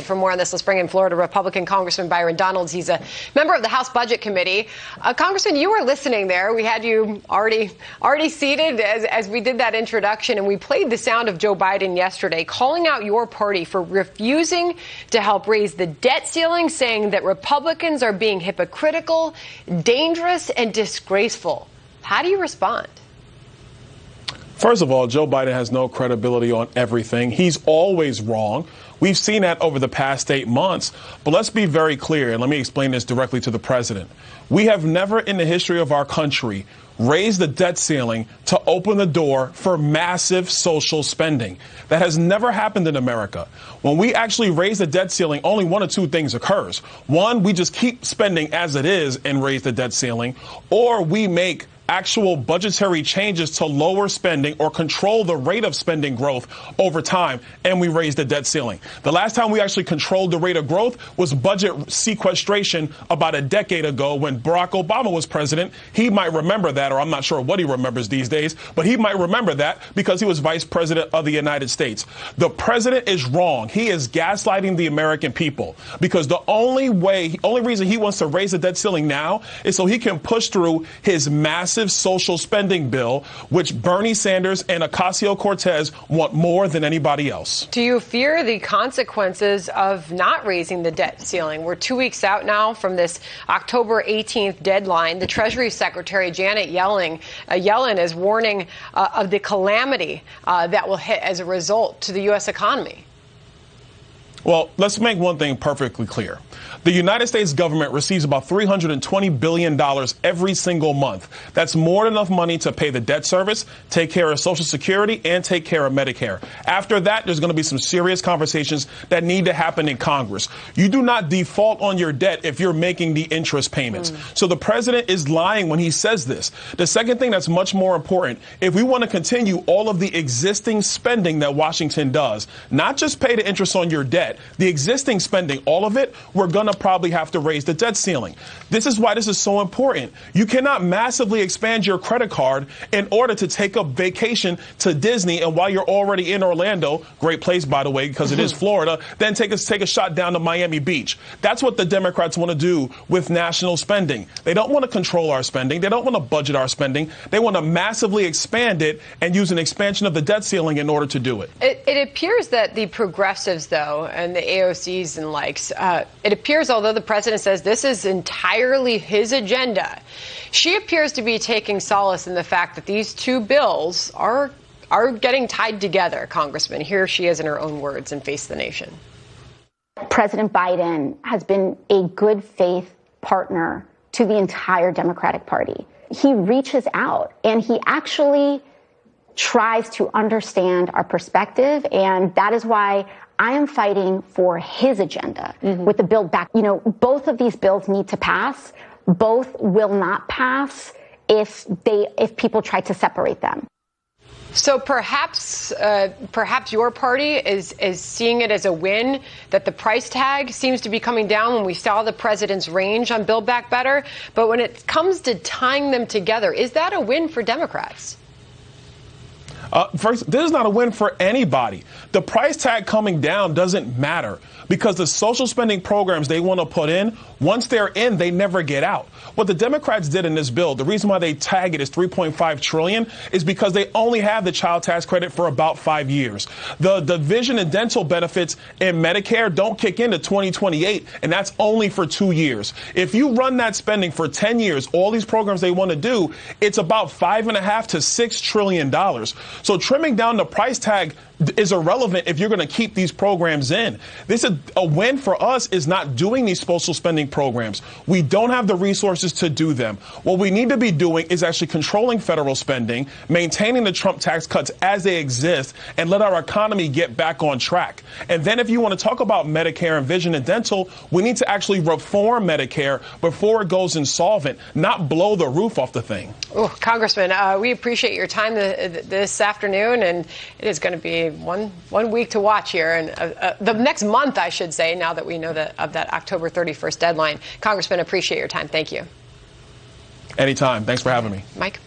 For more on this, let's bring in Florida Republican Congressman Byron Donalds. He's a member of the House Budget Committee. Congressman, you were listening there. We had you already seated as we did that introduction, and we played the sound of Joe Biden yesterday calling out your party for refusing to help raise the debt ceiling, saying that Republicans are being hypocritical, dangerous, and disgraceful. How do you respond? First of all, Joe Biden has no credibility on everything. He's always wrong. We've seen that over the past 8 months. But let's be very clear, and let me explain this directly to the president. We have never in the history of our country raised the debt ceiling to open the door for massive social spending. That has never happened in America. When we actually raise the debt ceiling, only one of two things occurs. One, we just keep spending as it is and raise the debt ceiling, or we make actual budgetary changes to lower spending or control the rate of spending growth over time, and we raise the debt ceiling. The last time we actually controlled the rate of growth was budget sequestration about a decade ago when Barack Obama was president. He might remember that, or I'm not sure what he remembers these days, but he might remember that because he was vice president of the United States. The president is wrong. He is gaslighting the American people because the only reason he wants to raise the debt ceiling now is so he can push through his massive social spending bill, which Bernie Sanders and Ocasio-Cortez want more than anybody else. Do you fear the consequences of not raising the debt ceiling? We're 2 weeks out now from this October 18th deadline. The Treasury Secretary, Janet Yellen, is warning of the calamity that will hit as a result to the U.S. economy. Well, let's make one thing perfectly clear. The United States government receives about $320 billion every single month. That's more than enough money to pay the debt service, take care of Social Security, and take care of Medicare. After that, there's going to be some serious conversations that need to happen in Congress. You do not default on your debt if you're making the interest payments. So the president is lying when he says this. The second thing that's much more important, if we want to continue all of the existing spending that Washington does, not just pay the interest on your debt, the existing spending, all of it, we're going to probably have to raise the debt ceiling. This is why this is so important. You cannot massively expand your credit card in order to take a vacation to Disney, and while you're already in Orlando, great place, by the way, because it is Florida, then take a shot down to Miami Beach. That's what the Democrats want to do with national spending. They don't want to control our spending. They don't want to budget our spending. They want to massively expand it and use an expansion of the debt ceiling in order to do it. It appears that the progressives, though, and the AOCs and likes, it appears, although the president says this is entirely his agenda, she appears to be taking solace in the fact that these two bills are getting tied together, Congressman. Here she is in her own words in Face the Nation. President Biden has been a good faith partner to the entire Democratic Party. He reaches out and he actually tries to understand our perspective, and that is why I am fighting for his agenda with the Build Back. You know, both of these bills need to pass. Both will not pass if people try to separate them. So perhaps your party is seeing it as a win that the price tag seems to be coming down when we saw the president's range on Build Back Better. But when it comes to tying them together, is that a win for Democrats? First, this is not a win for anybody. The price tag coming down doesn't matter because the social spending programs they want to put in, once they're in, they never get out. What the Democrats did in this bill, the reason why they tag it as $3.5 trillion is because they only have the child tax credit for about 5 years. The vision and dental benefits in Medicare don't kick into 2028, and that's only for 2 years. If you run that spending for 10 years, all these programs they want to do, it's about $5.5 to $6 trillion. So trimming down the price tag is irrelevant if you're going to keep these programs in. This is a win for us is not doing these social spending programs. We don't have the resources to do them. What we need to be doing is actually controlling federal spending, maintaining the Trump tax cuts as they exist, and let our economy get back on track. And then if you want to talk about Medicare and vision and dental, we need to actually reform Medicare before it goes insolvent, not blow the roof off the thing. Oh, Congressman, we appreciate your time this afternoon, and it is going to be one week to watch here, and the next month, I should say, now that we know of that October 31st deadline. Congressman, appreciate your time. Thank you. Anytime. Thanks for having me. Mike?